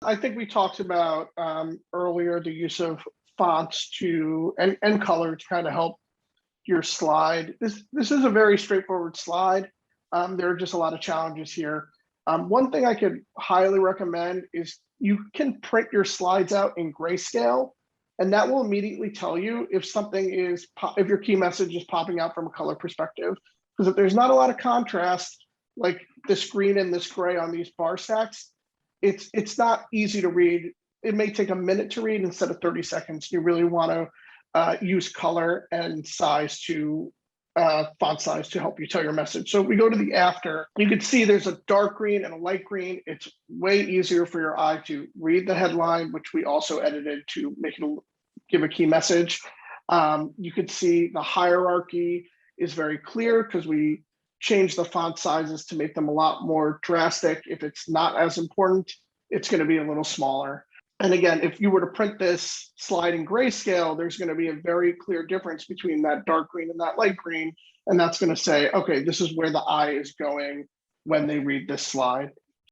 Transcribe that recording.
I think we talked about earlier the use of fonts and color to kind of help your slide. This is a very straightforward slide. There are just a lot of challenges here. One thing I could highly recommend is you can print your slides out in grayscale, and that will immediately tell you if if your key message is popping out from a color perspective. Because if there's not a lot of contrast, like this green and this gray on these bar stacks, it's not easy to read. It may take a minute to read instead of 30 seconds. You really want to use color and size to font size to help you tell your message. So if we go to the after, you can see there's a dark green and a light green. It's way easier for your eye to read the headline, which we also edited to make it give a key message. You could see the hierarchy is very clear because we changed the font sizes to make them a lot more drastic. If it's not as important, it's going to be a little smaller. And again, if you were to print this slide in grayscale, there's going to be a very clear difference between that dark green and that light green. And that's going to say, okay, this is where the eye is going when they read this slide.